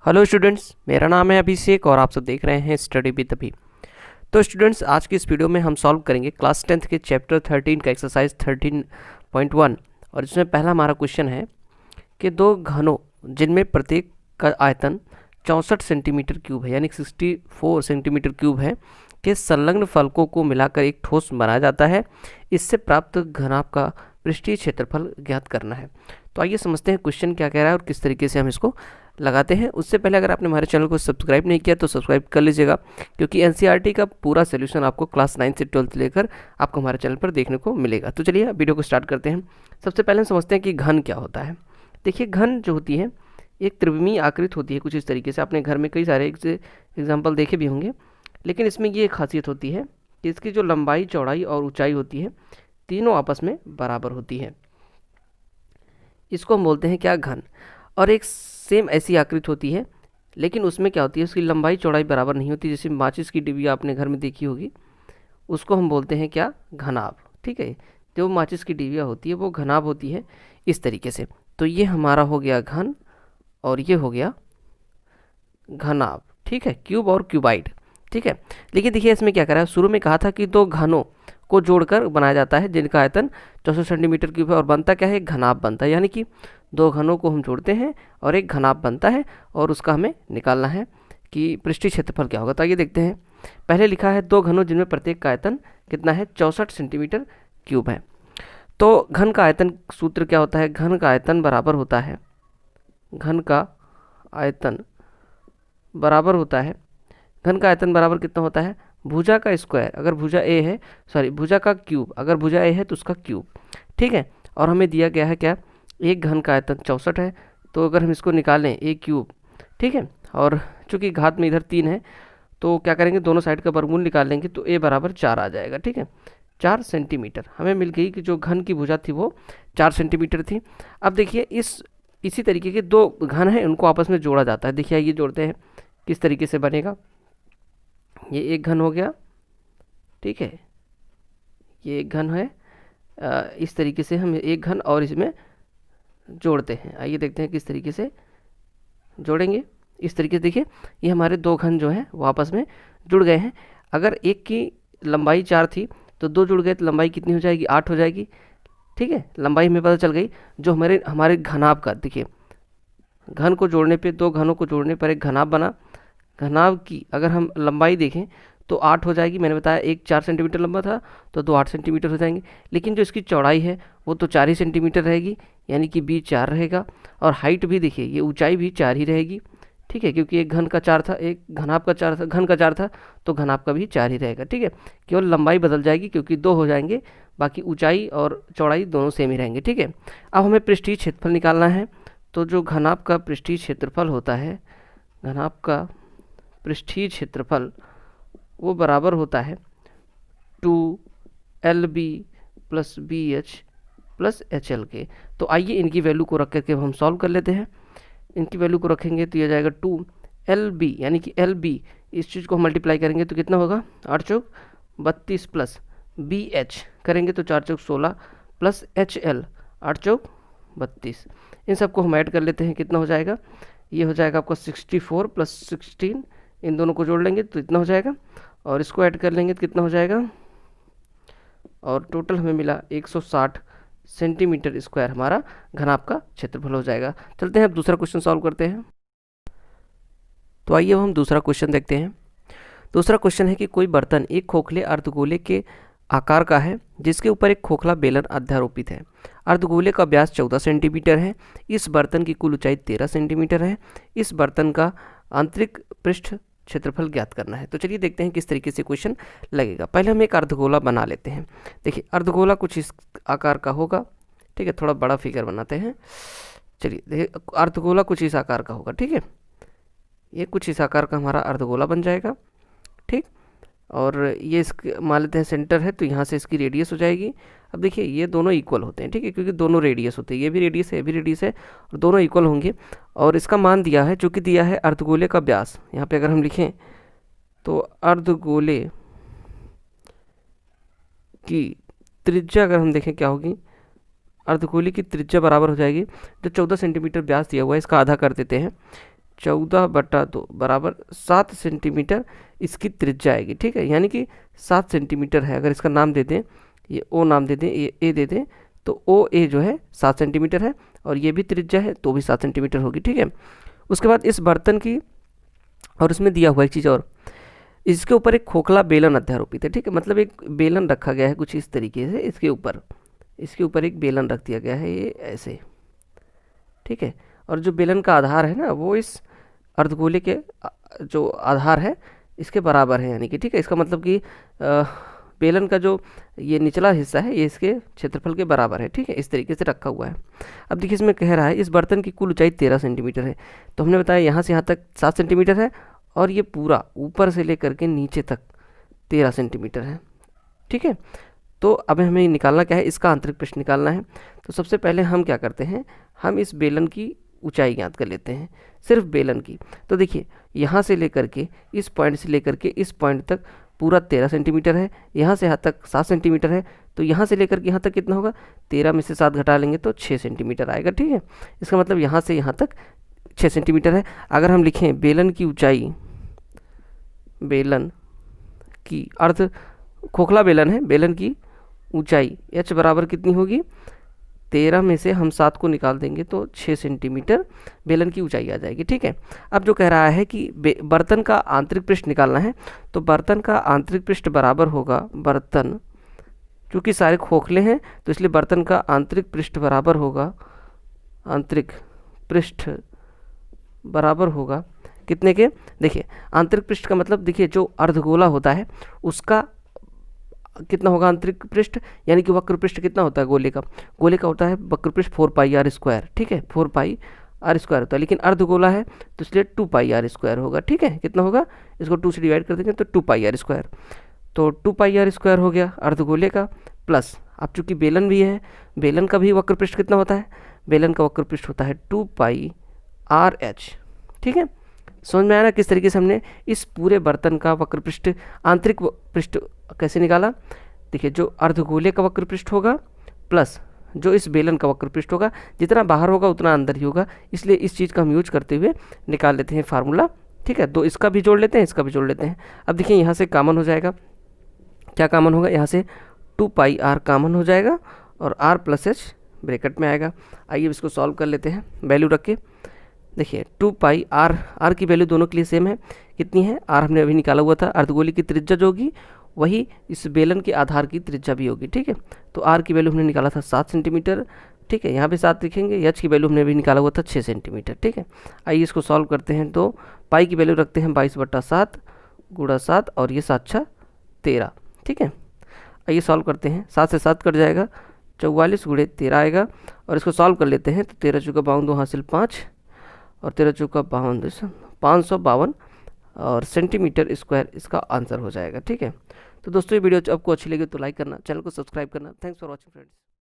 Hello students, मेरा नाम है अभिषेक और आप सब देख रहे हैं स्टडी विद अभी। तो स्टूडेंट्स, आज की इस वीडियो में हम सॉल्व करेंगे क्लास 10th के चैप्टर 13 का एक्सरसाइज 13.1। और इसमें पहला हमारा क्वेश्चन है कि दो घनों जिनमें प्रत्येक का आयतन 64 सेंटीमीटर क्यूब है यानी 64 सेंटीमीटर क्यूब है के संलग्न फलकों को मिलाकर एक ठोस बनाया जाता है। इससे प्राप्त घनाभ का पृष्ठीय क्षेत्रफल ज्ञात करना है। तो आइए समझते हैं क्वेश्चन क्या कह रहा है और किस तरीके से हम इसको लगाते हैं। उससे पहले अगर आपने हमारे चैनल को सब्सक्राइब नहीं किया तो सब्सक्राइब कर लीजिएगा, क्योंकि एनसीईआरटी का पूरा सोल्यूशन आपको क्लास 9 से 12th लेकर आपको हमारे चैनल पर देखने को मिलेगा। तो चलिए वीडियो को स्टार्ट करते हैं। सबसे पहले हम समझते हैं कि घन क्या होता है। देखिए, घन जो होती है एक त्रिविमीय आकृति होती है कुछ इस तरीके से। आपने घर में कई सारे एग्जाम्पल देखे भी होंगे, लेकिन इसमें ये खासियत होती है कि इसकी जो लंबाई, चौड़ाई और ऊंचाई होती है तीनों आपस में बराबर होती है। इसको हम बोलते हैं क्या, घन। और एक सेम ऐसी आकृति होती है, लेकिन उसमें क्या होती है, उसकी लंबाई चौड़ाई बराबर नहीं होती। जैसे माचिस की डिब्बी आपने घर में देखी होगी, उसको हम बोलते हैं क्या, घनाभ। ठीक है, जो माचिस की डिब्बिया होती है वो घनाभ होती है इस तरीके से। तो ये हमारा हो गया घन और ये हो गया घनाभ। ठीक है, क्यूब और क्यूबाइड। ठीक है, लेकिन देखिए इसमें क्या करा है, शुरू में कहा था कि दो घनों को जोड़कर बनाया जाता है जिनका आयतन 64 सेंटीमीटर क्यूब है और बनता क्या है, एक घनाभ बनता है। यानी कि दो घनों को हम जोड़ते हैं और एक घनाभ बनता है और उसका हमें निकालना है कि पृष्ठीय क्षेत्रफल क्या होगा। तो आइए देखते हैं। पहले लिखा है दो घनों जिनमें प्रत्येक का आयतन कितना है, 64 सेंटीमीटर क्यूब है। तो घन का आयतन सूत्र क्या होता है, घन का आयतन बराबर होता है, घन का आयतन बराबर होता है, घन का आयतन बराबर कितना होता है, भुजा का स्क्वायर अगर भुजा ए है, सॉरी भुजा का क्यूब अगर भुजा ए है तो उसका क्यूब। ठीक है, और हमें दिया गया है क्या, एक घन का आयतन 64 है, तो अगर हम इसको निकालें ए क्यूब, ठीक है, और चूंकि घात में इधर 3 है तो क्या करेंगे, दोनों साइड का वर्गमूल निकाल लेंगे तो ए बराबर 4 आ जाएगा। ठीक है, 4 सेंटीमीटर हमें मिल गई कि जो घन की भुजा थी वो 4 सेंटीमीटर थी। अब देखिए इसी तरीके के दो घन हैं, उनको आपस में जोड़ा जाता है। देखिए ये जोड़ते हैं, किस तरीके से बनेगा। ये एक घन हो गया, ठीक है, ये एक घन है। इस तरीके से हम एक घन और इसमें जोड़ते हैं। आइए देखते हैं किस तरीके से जोड़ेंगे। इस तरीके से देखिए ये हमारे दो घन जो हैं वो आपस में जुड़ गए हैं। अगर एक की लंबाई 4 थी तो दो जुड़ गए तो लंबाई कितनी हो जाएगी, 8 हो जाएगी। ठीक है, लंबाई हमें पता चल गई। जो हमारे घनाभ का, देखिए घन को जोड़ने पे, दो घनों को जोड़ने पर एक घनाभ बना। घनाभ की अगर हम लंबाई देखें तो 8 हो जाएगी। मैंने बताया एक 4 सेंटीमीटर लंबा था तो दो 8 सेंटीमीटर हो जाएंगे। लेकिन जो इसकी चौड़ाई है वो तो 4 ही सेंटीमीटर रहेगी, यानी कि बी 4 रहेगा। और हाइट भी देखिए, ये ऊंचाई भी 4 ही रहेगी। ठीक है, क्योंकि एक घन का 4 था, एक घनाभ का 4 था, घन का 4 था तो घनाभ का भी 4 ही रहेगा। ठीक है, केवल लंबाई बदल जाएगी क्योंकि दो हो जाएंगे, बाकी ऊंचाई और चौड़ाई दोनों सेम ही रहेंगे। ठीक है, अब हमें पृष्ठीय क्षेत्रफल निकालना है। तो जो घनाभ का पृष्ठीय क्षेत्रफल होता है, घनाभ का पृष्ठीय क्षेत्रफल वो बराबर होता है 2LB plus BH plus HL के। तो आइए इनकी वैल्यू को रख करके हम सॉल्व कर लेते हैं। इनकी वैल्यू को रखेंगे तो ये जाएगा 2LB, यानी कि LB इस चीज़ को हम मल्टीप्लाई करेंगे तो कितना होगा, 8 चौक 32 प्लस BH करेंगे तो 4 चौक 16 प्लस HL 8 चौक 32। इन सबको हम ऐड कर लेते हैं, कितना हो जाएगा, ये हो जाएगा आपका 64 प्लस 16, इन दोनों को जोड़ लेंगे तो इतना हो जाएगा और इसको ऐड कर लेंगे तो कितना हो जाएगा, और टोटल हमें मिला 160 सेंटीमीटर स्क्वायर हमारा घनाभ का क्षेत्रफल हो जाएगा। चलते हैं अब दूसरा क्वेश्चन सॉल्व करते हैं। तो आइए अब हम दूसरा क्वेश्चन देखते हैं। दूसरा क्वेश्चन है कि कोई बर्तन एक खोखले अर्धगोले के आकार का है जिसके ऊपर एक खोखला बेलन अध्यारोपित है। अर्धगोले का व्यास 14 सेंटीमीटर है। इस बर्तन की कुल ऊंचाई 13 सेंटीमीटर है। इस बर्तन का आंतरिक पृष्ठ क्षेत्रफल ज्ञात करना है। तो चलिए देखते हैं किस तरीके से क्वेश्चन लगेगा। पहले हम एक अर्धगोला बना लेते हैं। देखिए अर्धगोला कुछ इस आकार का होगा। ठीक है, थोड़ा बड़ा फिगर बनाते हैं। चलिए देखिए, अर्धगोला कुछ इस आकार का होगा। ठीक है, ये कुछ इस आकार का हमारा अर्धगोला बन जाएगा। ठीक, और ये इसके मान लेते हैं सेंटर है तो यहाँ से इसकी रेडियस हो जाएगी। अब देखिए ये दोनों इक्वल होते हैं, ठीक है, क्योंकि दोनों रेडियस होते हैं, ये भी रेडियस है, ये भी रेडियस है, और दोनों इक्वल होंगे। और इसका मान दिया है, जो कि दिया है अर्धगोले का व्यास। यहाँ पे अगर हम लिखें तो अर्धगोले की त्रिज्या अगर हम देखें क्या होगी, अर्धगोले की त्रिज्या बराबर हो जाएगी, जो 14 सेंटीमीटर व्यास दिया हुआ है इसका आधा कर देते हैं, 14/2 बराबर 7 सेंटीमीटर इसकी त्रिज्या आएगी। ठीक है, यानी कि 7 सेंटीमीटर है। अगर इसका नाम दे दें, ये ओ नाम दे दें, ये ए दे दें, तो ओ ए जो है 7 सेंटीमीटर है और ये भी त्रिज्या है तो भी 7 सेंटीमीटर होगी। ठीक है, उसके बाद इस बर्तन की, और उसमें दिया हुआ एक चीज़ और, इसके ऊपर एक खोखला बेलन अध्यारोपित है। ठीक है, मतलब एक बेलन रखा गया है कुछ इस तरीके से, इसके ऊपर एक बेलन रख दिया गया है, ये ऐसे। ठीक है, और जो बेलन का आधार है ना, वो इस अर्धगोले के जो आधार है इसके बराबर है, यानी कि ठीक है, इसका मतलब कि बेलन का जो ये निचला हिस्सा है ये इसके क्षेत्रफल के बराबर है। ठीक है, इस तरीके से रखा हुआ है। अब देखिए इसमें कह रहा है इस बर्तन की कुल ऊंचाई 13 सेंटीमीटर है। तो हमने बताया यहाँ से यहाँ तक 7 सेंटीमीटर है और ये पूरा ऊपर से लेकर के नीचे तक 13 सेंटीमीटर है। ठीक है, तो अब हमें निकालना क्या है, इसका आंतरिक पृष्ठ निकालना है। तो सबसे पहले हम क्या करते हैं, हम इस बेलन की ऊंचाई ज्ञात कर लेते हैं, सिर्फ बेलन की। तो देखिए यहाँ से लेकर के इस पॉइंट से लेकर के इस पॉइंट तक पूरा 13 सेंटीमीटर है, यहाँ से यहाँ तक 7 सेंटीमीटर है, तो यहाँ से लेकर के यहाँ तक कितना होगा, 13 में से 7 घटा लेंगे तो 6 सेंटीमीटर आएगा। ठीक है, इसका मतलब यहाँ से यहाँ तक 6 सेंटीमीटर है। अगर हम लिखें बेलन की ऊंचाई, बेलन की अर्ध खोखला बेलन है, बेलन की ऊंचाई h बराबर कितनी होगी, 13 में से हम 7 को निकाल देंगे तो 6 सेंटीमीटर बेलन की ऊंचाई आ जाएगी। ठीक है, अब जो कह रहा है कि बर्तन का आंतरिक पृष्ठ निकालना है, तो बर्तन का आंतरिक पृष्ठ बराबर होगा, बर्तन क्योंकि सारे खोखले हैं तो इसलिए बर्तन का आंतरिक पृष्ठ बराबर होगा, आंतरिक पृष्ठ बराबर होगा कितने के, देखिए आंतरिक पृष्ठ का मतलब देखिए जो अर्धगोला होता है उसका कितना होगा आंतरिक पृष्ठ, यानी कि वक्र पृष्ठ कितना होता है गोले का होता है वक्र पृष्ठ 4πr²। ठीक है, 4πr² होता है, लेकिन अर्धगोला है तो इसलिए 2πr² होगा। ठीक है, कितना होगा, इसको 2 से डिवाइड कर देंगे तो 2πr², तो 2πr² हो गया अर्धगोले का, प्लस अब चूंकि बेलन भी है, बेलन का भी वक्र पृष्ठ कितना होता है, बेलन का वक्र पृष्ठ होता है 2πrh। ठीक है, समझ में आया ना किस तरीके से हमने इस पूरे बर्तन का वक्र पृष्ठ, आंतरिक पृष्ठ कैसे निकाला। देखिए जो अर्धगोले का वक्र पृष्ठ होगा प्लस जो इस बेलन का वक्र पृष्ठ होगा, जितना बाहर होगा उतना अंदर ही होगा, इसलिए इस चीज़ का हम यूज करते हुए निकाल लेते हैं फार्मूला। ठीक है, तो इसका भी जोड़ लेते हैं, इसका भी जोड़ लेते हैं। अब देखिए यहाँ से कॉमन हो जाएगा, क्या कॉमन होगा, यहाँ से 2πr कॉमन हो जाएगा और r + h ब्रैकेट में आएगा। आइए इसको सॉल्व कर लेते हैं वैल्यू रख के। देखिए 2πr, r की वैल्यू दोनों के लिए सेम है, कितनी है, r हमने अभी निकाला हुआ था, अर्धगोले की त्रिज्या जो होगी वही इस बेलन के आधार की त्रिज्या भी होगी। ठीक है, तो r की वैल्यू हमने निकाला था 7 सेंटीमीटर। ठीक है, यहाँ पे 7 लिखेंगे, h की वैल्यू हमने अभी निकाला हुआ था 6 सेंटीमीटर। ठीक है, आइए इसको सॉल्व करते हैं। तो पाई की वैल्यू रखते हैं 22/7 × 7 और ये 7 × 13। ठीक है, आइए सॉल्व करते हैं, 7 से 7 कट जाएगा, 44 × 13 आएगा और इसको सॉल्व कर लेते हैं। तो 13 चौका 52, 2 हासिल 5 और 13 चौका 52, 552 और सेंटीमीटर स्क्वायर इसका आंसर हो जाएगा। ठीक है, तो दोस्तों ये वीडियो आपको अच्छी लगी तो लाइक करना, चैनल को सब्सक्राइब करना। Thanks for watching friends.